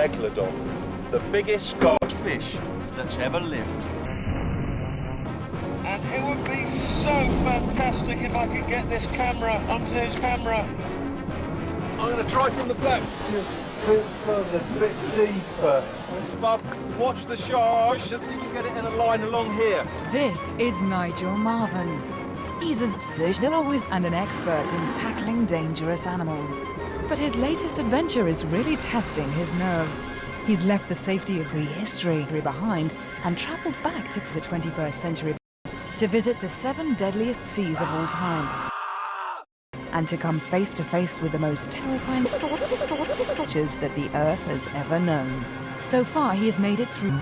megalodon, the biggest scarred fish that's ever lived. And it would be so fantastic if I could get this camera onto his camera. I'm going to try from the back. A bit deeper. Bub, watch the shark. I think you can get it in a line along here. This is Nigel Marvin. He's a zoologist and an expert in tackling dangerous animals. But his latest adventure is really testing his nerve. He's left the safety of prehistory behind and travelled back to the 21st century to visit the 7 deadliest seas of all time and to come face to face with the most terrifying creatures that the Earth has ever known. So far, he has made it through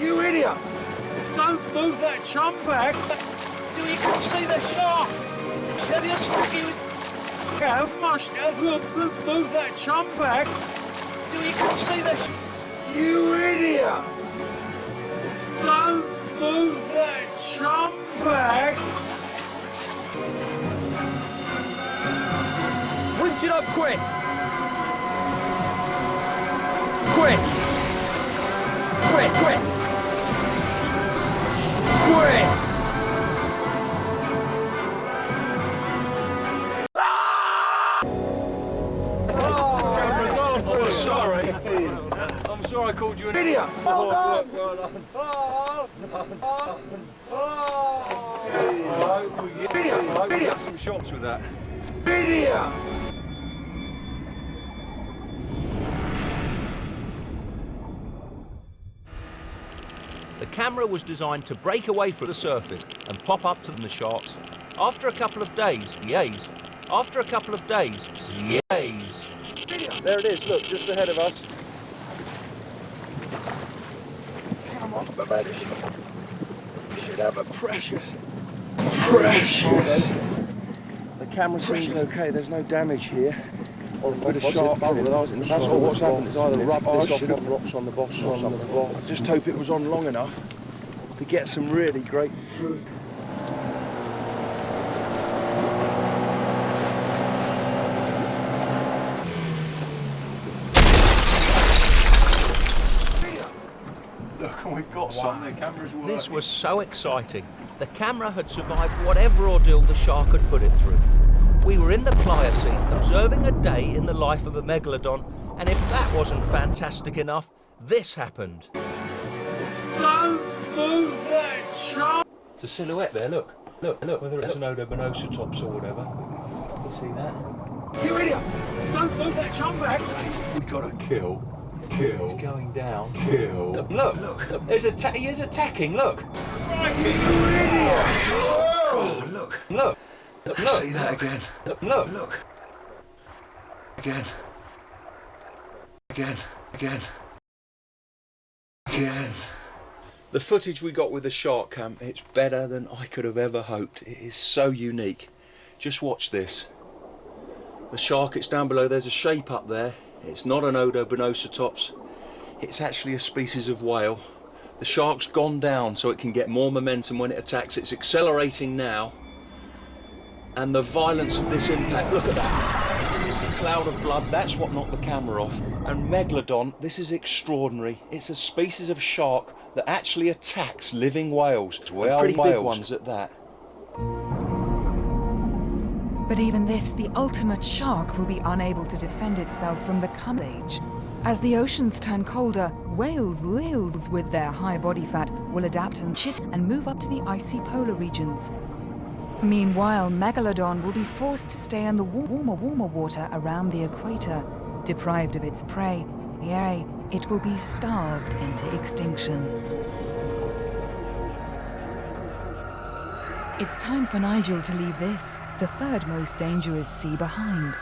You idiot! Don't move that chum bag till you can see the shark. Tell you Sticky was move that chum bag till you can see the You idiot! Don't move that chum bag. Winch it up quick! Quick! Quick, quick! Quick! I'm sorry I called you an idiot! We'll get some shots with that. Idiot! The camera was designed to break away from the surface and pop up to the sharks. After a couple of days, yays. After a couple of days, yays. There it is, look, just ahead of us. Come on, baby. You should have a precious. The camera seems okay, there's no damage here. But a sharp bubble, that's all what's happened. It's either rubbed this off and rocks on the bottom or something. I just hope it was on long enough to get some really great food. Look, we've got some. The camera's working. This was so exciting. The camera had survived whatever ordeal the shark had put it through. We were in the Pliocene, observing a day in the life of a megalodon, and if that wasn't fantastic enough, this happened. Don't move that chum! It's a silhouette there, look. Look, whether it's an Odobonosatops or whatever. You see that? You idiot! Don't move that chum back! We've got to kill. It's going down. Kill. Look. He is attacking, look. Crikey, you idiot! Oh, Look. See that again. Look. Again. The footage we got with the shark cam, it's better than I could have ever hoped. It is so unique. Just watch this. The shark, it's down below, there's a shape up there. It's not an Odobonosatops. It's actually a species of whale. The shark's gone down so it can get more momentum when it attacks. It's accelerating now. And the violence of this impact, look at that. Cloud of blood, that's what knocked the camera off. And Megalodon, this is extraordinary. It's a species of shark that actually attacks living whales. And pretty big ones at that. But even this, the ultimate shark, will be unable to defend itself from the coming age. As the oceans turn colder, whales with their high body fat will adapt and move up to the icy polar regions. Meanwhile, Megalodon will be forced to stay in the warmer water around the equator. Deprived of its prey, it will be starved into extinction. It's time for Nigel to leave this, the third most dangerous sea, behind.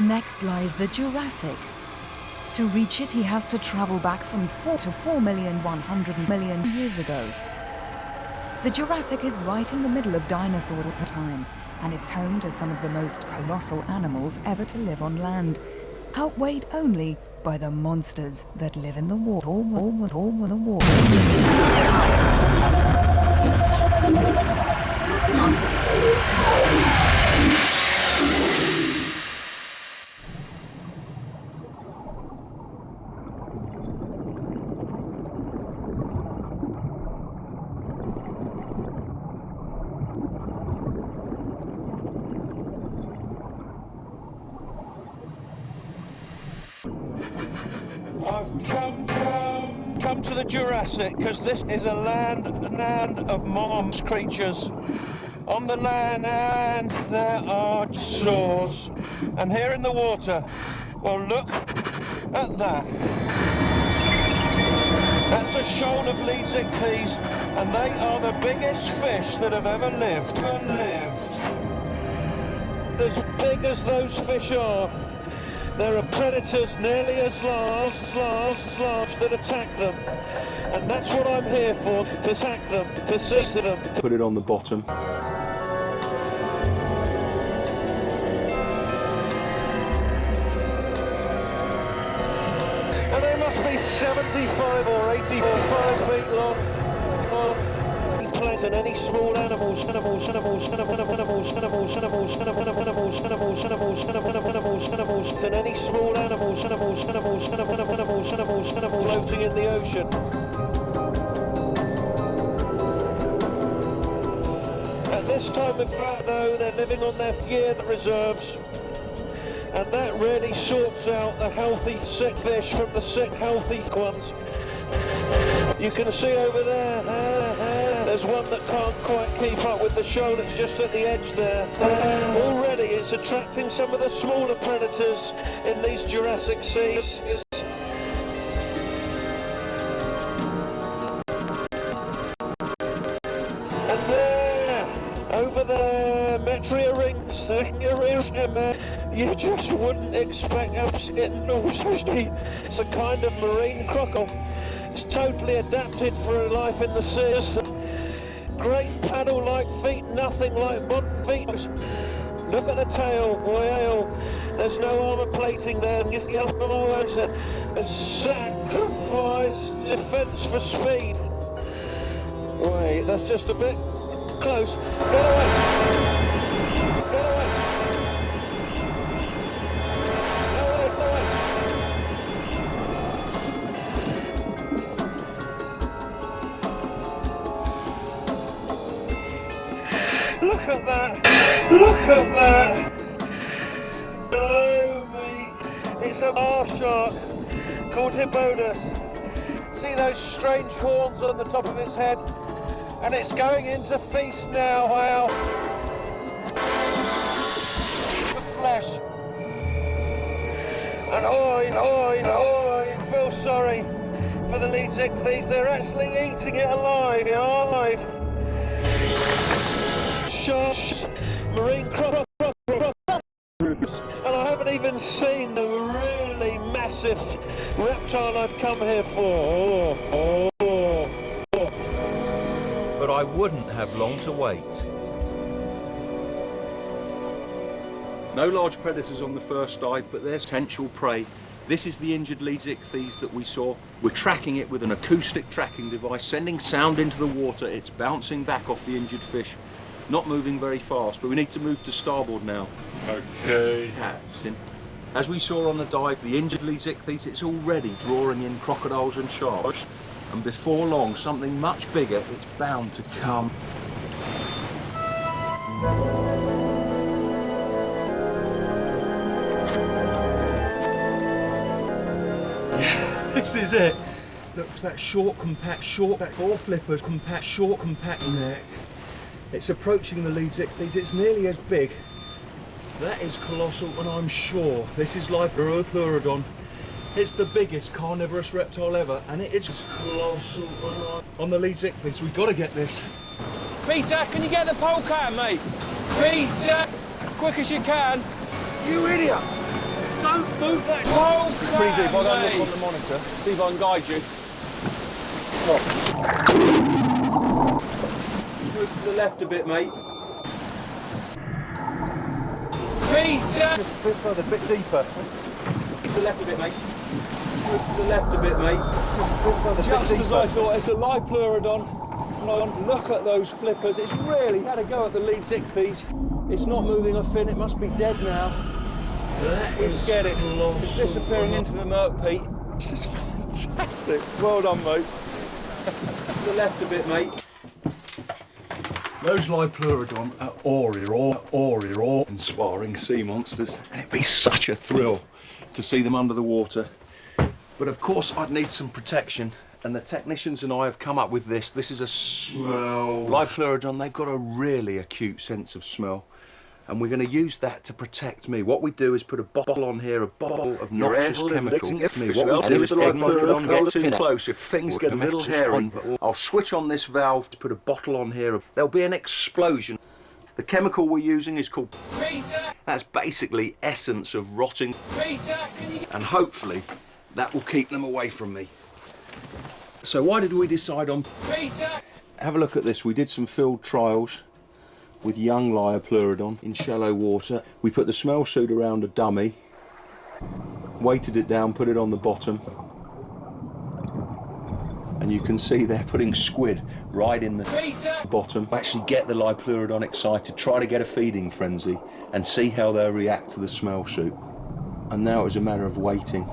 Next lies the Jurassic. To reach it, he has to travel back from 4 to 4,100,000,000 years ago. The Jurassic is right in the middle of dinosaur time, and it's home to some of the most colossal animals ever to live on land. outweighed only by the monsters that live in the water. I've come to the Jurassic because this is a land of mom's creatures. On the land and there are shores, and here in the water, well, look at that. That's a shoal of leads ichthyes, and they are the biggest fish that have ever lived. As big as those fish are, there are predators nearly as large that attack them. And that's what I'm here for, to attack them, to assist them. Put it on the bottom. And they must be 75 or 85 feet long. And any small animals and any small animals floating in the ocean. At this time of year, though, they're living on their year reserves, and that really sorts out the healthy sick fish from the sick healthy ones. You can see over there, there's one that can't quite keep up with the shoal, it's just at the edge there. Already it's attracting some of the smaller predators in these Jurassic seas. And there, over there, Metria rings, you just wouldn't expect it. It's a kind of marine crocodile. It's totally adapted for a life in the seas. Great paddle-like feet, nothing like modern feet. Look at the tail, whale. There's no armour plating there. It's a sacrifice defence for speed. Wait, that's just a bit close. Get away! Get away! Look at that! Look at that! Oh me! It's a mar shark called Hippodus. See those strange horns on the top of its head? And it's going into feast now, wow! The flesh. And I feel sorry for the lead ichthyes. They're actually eating it alive, alive. Sharks, marine crocodiles, and I haven't even seen the really massive reptile I've come here for. But I wouldn't have long to wait. No large predators on the first dive, but there's potential prey. This is the injured lead ichthyes that we saw. We're tracking it with an acoustic tracking device, sending sound into the water. It's bouncing back off the injured fish. Not moving very fast, but we need to move to starboard now. Okay. As we saw on the dive, the injured lead ichthyes, it's already drawing in crocodiles and sharks. And before long, something much bigger, it's bound to come. This is it. Look, that short, that four flippers, compact neck. It's approaching the lead ichthyes. It's nearly as big. That is colossal, and I'm sure this is like Uroplerodon. It's the biggest carnivorous reptile ever, and it is colossal on the lead ichthyes. We've got to get this. Peter, can you get the pole cam, mate? Peter, quick as you can. You idiot! Don't move that pole cam, Pretty deep. I'll go and mate. look on the monitor, see if I can guide you. Move to the left a bit, mate. Peter! Just a bit further, a bit deeper. To the left a bit, mate. To the left a bit, mate. Just as I thought, it's a live pleurodon. Look at those flippers. It's really had a go at the lead 60s. It's not moving a fin. It must be dead now. We've scared it. It's disappearing into the murk, Pete. This is fantastic. Well done, mate. To the left a bit, mate. Those live pleurodon are awe-inspiring sea monsters, and it'd be such a thrill to see them under the water. But of course I'd need some protection, and the technicians and I have come up with this. This is a smell. Live pleurodon, they've got a really acute sense of smell, and we're going to use that to protect me. What we do is put a bottle on here, a bottle of noxious chemical. What we do is the live pleurodon get too close, if things get a little hairy, I'll switch on this valve to put a bottle on here. There'll be an explosion. The chemical we're using is called Peter. That's basically essence of rotting. Peter, and hopefully that will keep them away from me. So why did we decide on Peter? Have a look at this. We did some field trials with young live pleurodon in shallow water. We put the smell suit around a dummy, weighted it down, put it on the bottom, and you can see they're putting squid right in the bottom. Actually get the live pleurodon excited, try to get a feeding frenzy, and see how they'll react to the smell suit. And now it's a matter of waiting.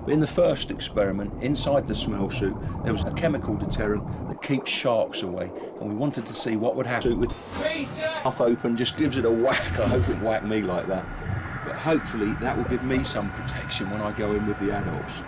In the first experiment, inside the smell suit, there was a chemical deterrent that keeps sharks away, and we wanted to see what would happen with half open. Just gives it a whack. I hope it whacked me like that, but hopefully that will give me some protection when I go in with the adults.